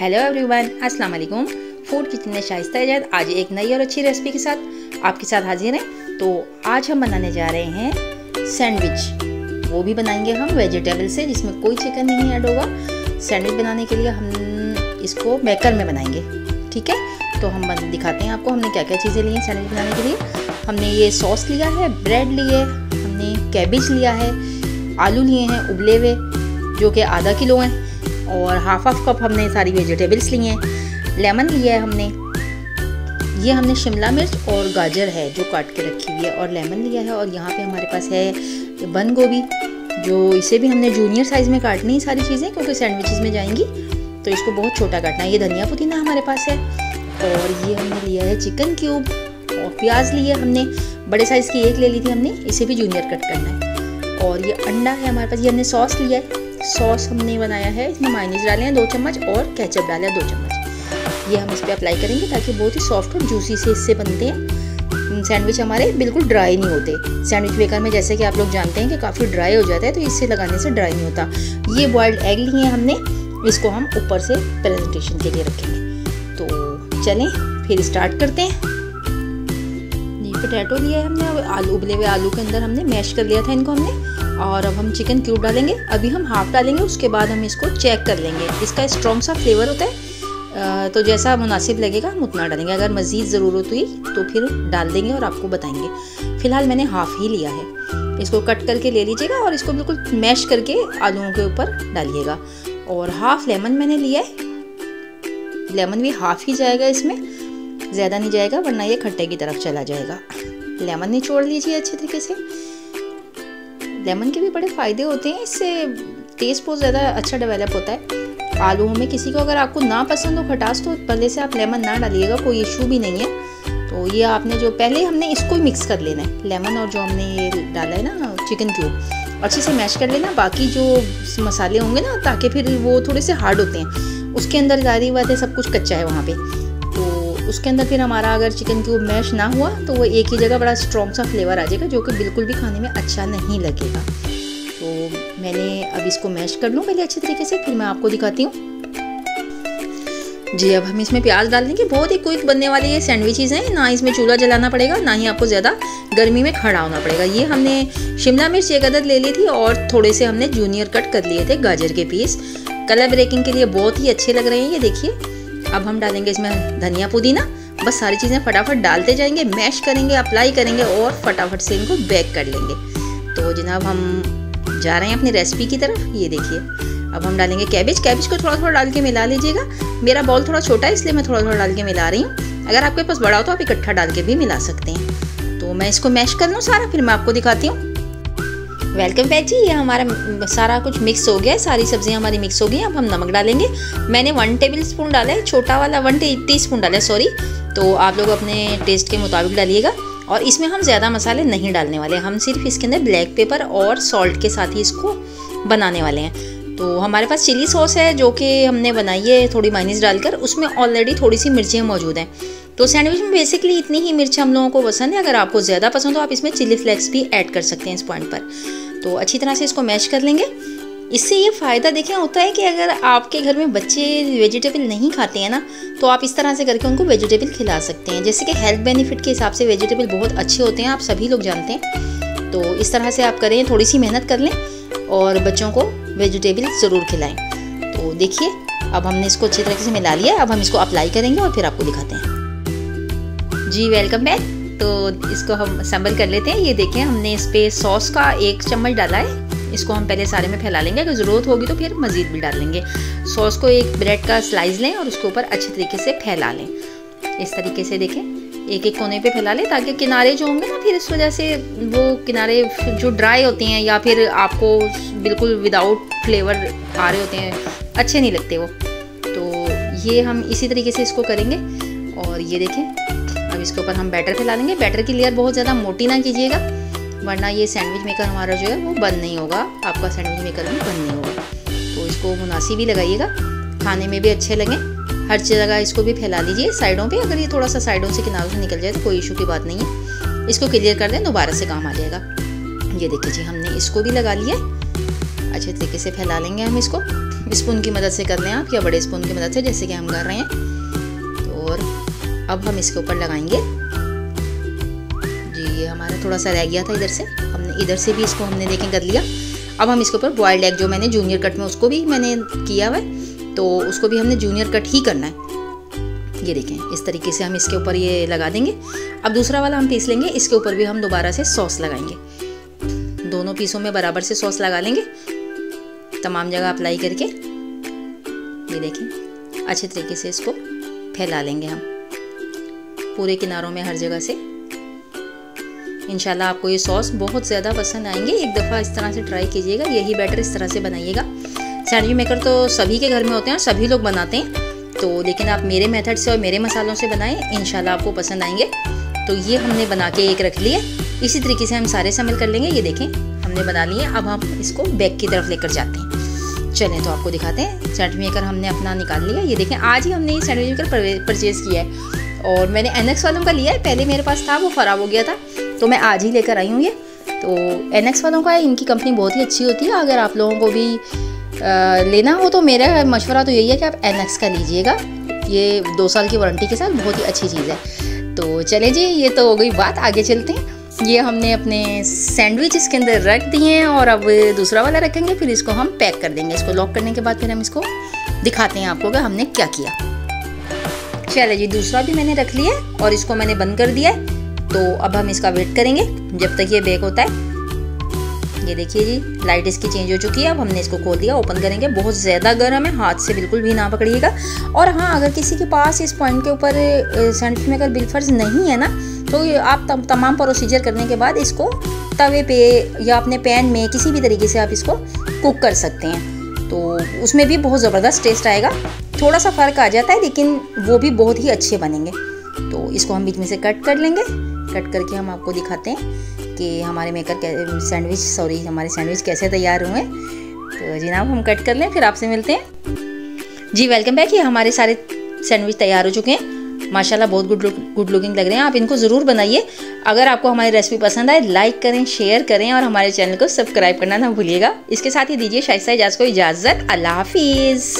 Hello everyone, अस्सलाम वालेकुम। Food kitchen में शाइस्ता इजाद आज एक नई और अच्छी रेसिपी के साथ आपके साथ हाजिर हैं। तो आज हम बनाने जा रहे हैं सैंडविच। वो भी बनाएंगे हम वेजिटेबल से, जिसमें कोई चिकन नहीं ऐड होगा। सैंडविच बनाने के लिए हम इसको बेकर में बनाएंगे, ठीक है। तो हम दिखाते हैं आपको हमने क्या क्या चीज़ें ली हैं सैंडविच बनाने के लिए। हमने ये सॉस लिया है, ब्रेड लिए, हमने कैबेज लिया है, आलू लिए हैं उबले हुए जो कि आधा किलो हैं, और हाफ कप हमने सारी वेजिटेबल्स ली हैं। लेमन लिया है हमने, ये हमने शिमला मिर्च और गाजर है जो काट के रखी हुई है, और लेमन लिया है। और यहाँ पे हमारे पास है बंद गोभी, जो इसे भी हमने जूनियर साइज़ में काटनी है सारी चीज़ें, क्योंकि सैंडविचेस में जाएंगी तो इसको बहुत छोटा काटना है। ये धनिया पुदीना हमारे पास है, और ये हमने लिया है चिकन क्यूब, और प्याज लिए हमने बड़े साइज़ की एक ले ली थी हमने, इसे भी जूनियर कट करना है। और ये अंडा है हमारे पास। ये हमने सॉस लिया है, सॉस हमने बनाया है, इसमें मायोनीज डाले हैं 2 चम्मच और केचप डाला है 2 चम्मच। ये हम इस पर अप्लाई करेंगे ताकि बहुत ही सॉफ्ट और जूसी से इससे बनते हैं। सैंडविच हमारे बिल्कुल ड्राई नहीं होते। सैंडविच बेकर में जैसे कि आप लोग जानते हैं कि काफ़ी ड्राई हो जाता है, तो इससे लगाने से ड्राई नहीं होता। ये बॉइल्ड एग लिए हैं हमने, इसको हम ऊपर से प्रेजेंटेशन के लिए रखेंगे। तो चलें फिर स्टार्ट करते हैं। पोटैटो लिए हमने, आलू उबले हुए आलू के अंदर हमने मैश कर लिया था इनको हमने, और अब हम चिकन क्यूब डालेंगे। अभी हम हाफ डालेंगे, उसके बाद हम इसको चेक कर लेंगे। इसका स्ट्रॉन्ग सा फ्लेवर होता है, तो जैसा मुनासिब लगेगा हम उतना डालेंगे। अगर मज़ीद ज़रूरत हुई तो फिर डाल देंगे और आपको बताएंगे। फ़िलहाल मैंने हाफ़ ही लिया है। इसको कट करके ले लीजिएगा और इसको बिल्कुल मैश करके आलूओं के ऊपर डालिएगा। और हाफ़ लेमन मैंने लिया है, लेमन भी हाफ़ ही जाएगा इसमें, ज़्यादा नहीं जाएगा वरना ये खट्टे की तरफ चला जाएगा। लेमन निचोड़ लीजिए अच्छे तरीके से। लेमन के भी बड़े फ़ायदे होते हैं, इससे टेस्ट बहुत ज़्यादा अच्छा डेवलप होता है आलूओं में। किसी को अगर आपको ना पसंद हो खटास, तो पहले से आप लेमन ना डालिएगा, कोई इशू भी नहीं है। तो ये आपने जो पहले हमने इसको ही मिक्स कर लेना है, लेमन और जो हमने ये डाला है ना चिकन क्यूब, अच्छे से मैश कर लेना। बाकी जो मसाले होंगे ना, ताकि फिर वो थोड़े से हार्ड होते हैं, उसके अंदर ज़ाहिर बात है सब कुछ कच्चा है वहाँ पर, उसके अंदर फिर हमारा अगर चिकन क्यूब मैश ना हुआ तो वो एक ही जगह बड़ा स्ट्रॉन्ग सा फ्लेवर आ जाएगा, जो कि बिल्कुल भी खाने में अच्छा नहीं लगेगा। तो मैंने अब इसको मैश कर लूँ पहले अच्छे तरीके से, फिर मैं आपको दिखाती हूँ। जी अब हम इसमें प्याज डाल देंगे। बहुत ही क्विक बनने वाली ये सैंडविचेज़ हैं, ना इसमें चूल्हा जलाना पड़ेगा, ना ही आपको ज़्यादा गर्मी में खड़ा होना पड़ेगा। ये हमने शिमला मिर्च एक अदद ले ली थी, और थोड़े से हमने जूनियर कट कर लिए थे गाजर के पीस। कलर ब्रेकिंग के लिए बहुत ही अच्छे लग रहे हैं ये, देखिए। अब हम डालेंगे इसमें धनिया पुदीना। बस सारी चीज़ें फटाफट डालते जाएंगे, मैश करेंगे, अप्लाई करेंगे और फटाफट से इनको बेक कर लेंगे। तो जनाब हम जा रहे हैं अपनी रेसिपी की तरफ। ये देखिए अब हम डालेंगे कैबेज। कैबेज को थोड़ा थोड़ा डाल के मिला लीजिएगा। मेरा बॉल थोड़ा छोटा है इसलिए मैं थोड़ा थोड़ा डाल के मिला रही हूँ। अगर आपके पास बड़ा हो तो आप इकट्ठा डाल के भी मिला सकते हैं। तो मैं इसको मैश कर लूँ सारा, फिर मैं आपको दिखाती हूँ। वेलकम बैक जी। ये हमारा सारा कुछ मिक्स हो गया है, सारी सब्जियां हमारी मिक्स हो गई हैं। अब हम नमक डालेंगे। मैंने 1 टेबल स्पून डाला है, छोटा वाला 1 टीस्पून डाला है, सॉरी। तो आप लोग अपने टेस्ट के मुताबिक डालिएगा। और इसमें हम ज़्यादा मसाले नहीं डालने वाले, हम सिर्फ इसके अंदर ब्लैक पेपर और सॉल्ट के साथ ही इसको बनाने वाले हैं। तो हमारे पास चिली सॉस है जो कि हमने बनाई है थोड़ी मायोनीज डालकर, उसमें ऑलरेडी थोड़ी सी मिर्चें मौजूद हैं। तो सैंडविच में बेसिकली इतनी ही मिर्च हम लोगों को पसंद है। अगर आपको ज़्यादा पसंद हो आप इसमें चिली फ्लेक्स भी ऐड कर सकते हैं इस पॉइंट पर। तो अच्छी तरह से इसको मैश कर लेंगे। इससे ये फ़ायदा देखें होता है कि अगर आपके घर में बच्चे वेजिटेबल नहीं खाते हैं ना, तो आप इस तरह से करके उनको वेजिटेबल खिला सकते हैं। जैसे कि हेल्थ बेनिफिट के हिसाब से वेजिटेबल बहुत अच्छे होते हैं, आप सभी लोग जानते हैं। तो इस तरह से आप करें, थोड़ी सी मेहनत कर लें और बच्चों को वेजिटेबल ज़रूर खिलाएं। तो देखिए अब हमने इसको अच्छी तरीके से मिला लिया। अब हम इसको अप्लाई करेंगे और फिर आपको दिखाते हैं। जी वेलकम बैक। तो इसको हम असेंबल कर लेते हैं। ये देखें हमने इस पर सॉस का 1 चम्मच डाला है। इसको हम पहले सारे में फैला लेंगे, अगर ज़रूरत होगी तो फिर मज़ीद भी डाल लेंगे। सॉस को एक ब्रेड का स्लाइस लें और उसके ऊपर अच्छे तरीके से फैला लें। इस तरीके से देखें एक एक कोने पे फैला लें, ताकि किनारे जो होंगे ना, फिर इस वजह से वो किनारे जो ड्राई होते हैं या फिर आपको बिल्कुल विदाउट फ्लेवर आ रहे होते हैं, अच्छे नहीं लगते वो। तो ये हम इसी तरीके से इसको करेंगे। और ये देखें अब इसके ऊपर हम बैटर फैला लेंगे। बैटर की लेयर बहुत ज़्यादा मोटी ना कीजिएगा, वरना ये सैंडविच मेकर हमारा जो है वो बंद नहीं होगा, आपका सैंडविच मेकर भी बंद नहीं होगा। तो इसको मुनासिब ही लगाइएगा, खाने में भी अच्छे लगें। हर जगह इसको भी फैला लीजिए साइडों पे। अगर ये थोड़ा सा साइडों से किनारों से निकल जाए तो कोई इशू की बात नहीं है। इसको क्लियर कर दें, दोबारा से काम आ जाएगा। ये देखिए जी हमने इसको भी लगा लिया, अच्छे तरीके से फैला लेंगे हम इसको। स्पून की मदद से कर लें आप, या बड़े स्पून की मदद से, जैसे कि हम कर रहे हैं। तो और अब हम इसके ऊपर लगाएंगे जी। ये हमारा थोड़ा सा रह गया था इधर से, हमने इधर से भी इसको हमने देखें कर लिया। अब हम इसके ऊपर बॉइल्ड एग जो मैंने जूनियर कट में उसको भी मैंने किया हुआ है, तो उसको भी हमने जूनियर कट ही करना है। ये देखें इस तरीके से हम इसके ऊपर ये लगा देंगे। अब दूसरा वाला हम पीस लेंगे, इसके ऊपर भी हम दोबारा से सॉस लगाएंगे। दोनों पीसों में बराबर से सॉस लगा लेंगे, तमाम जगह अप्लाई करके। ये देखें अच्छे तरीके से इसको फैला लेंगे हम पूरे किनारों में, हर जगह से। इंशाल्लाह आपको ये सॉस बहुत ज़्यादा पसंद आएंगे। एक दफ़ा इस तरह से ट्राई कीजिएगा, यही बैटर इस तरह से बनाइएगा। सैंडविच मेकर तो सभी के घर में होते हैं और सभी लोग बनाते हैं, तो लेकिन आप मेरे मेथड से और मेरे मसालों से बनाएं, इंशाल्लाह आपको पसंद आएंगे। तो ये हमने बना के एक रख लिए। इसी तरीके से हम सारे शामिल कर लेंगे। ये देखें हमने बना लिए। अब हम इसको बेक की तरफ लेकर जाते हैं। चलें तो आपको दिखाते हैं। सैंडविच मेकर हमने अपना निकाल लिया। ये देखें आज ही हमने ये सैंडविच मेकर परचेज़ किया है और मैंने NX वालों का लिया है। पहले मेरे पास था, वो ख़राब हो गया था, तो मैं आज ही लेकर आई हूँ ये। तो NX वालों का है, इनकी कंपनी बहुत ही अच्छी होती है। अगर आप लोगों को भी लेना हो तो मेरा मशवरा तो यही है कि आप NX का लीजिएगा। ये 2 साल की वारंटी के साथ बहुत ही अच्छी चीज़ है। तो चले जी, ये तो हो गई बात, आगे चलते हैं। ये हमने अपने सैंडविच इसके अंदर रख दिए हैं और अब दूसरा वाला रखेंगे, फिर इसको हम पैक कर देंगे। इसको लॉक करने के बाद फिर हम इसको दिखाते हैं आपको कि हमने क्या किया। चले जी, दूसरा भी मैंने रख लिया और इसको मैंने बंद कर दिया है। तो अब हम इसका वेट करेंगे जब तक ये बेक होता है। ये देखिए जी, लाइट इसकी चेंज हो चुकी है। अब हमने इसको खोल दिया, ओपन करेंगे। बहुत ज़्यादा गर्म है, हाथ से बिल्कुल भी ना पकड़िएगा। और हाँ, अगर किसी के पास इस पॉइंट के ऊपर सैंडविच मेकर बिलफर्ज नहीं है ना, तो आप तमाम प्रोसीजर करने के बाद इसको तवे पे या अपने पैन में किसी भी तरीके से आप इसको कुक कर सकते हैं। तो उसमें भी बहुत ज़बरदस्त टेस्ट आएगा। थोड़ा सा फ़र्क आ जाता है, लेकिन वो भी बहुत ही अच्छे बनेंगे। तो इसको हम बीच में से कट कर लेंगे। कट करके हम आपको दिखाते हैं कि हमारे हमारे सैंडविच कैसे तैयार हुए। तो जनाब हम कट कर लें, फिर आपसे मिलते हैं जी। Welcome back. ये हमारे सारे सैंडविच तैयार हो चुके हैं। माशाल्लाह बहुत गुड लुकिंग लग रहे हैं। आप इनको ज़रूर बनाइए। अगर आपको हमारी रेसिपी पसंद आए, लाइक करें, शेयर करें और हमारे चैनल को सब्सक्राइब करना ना भूलिएगा। इसके साथ ही दीजिए शाइस्ता एजाज को इजाज़त। अल्लाह हाफिज़।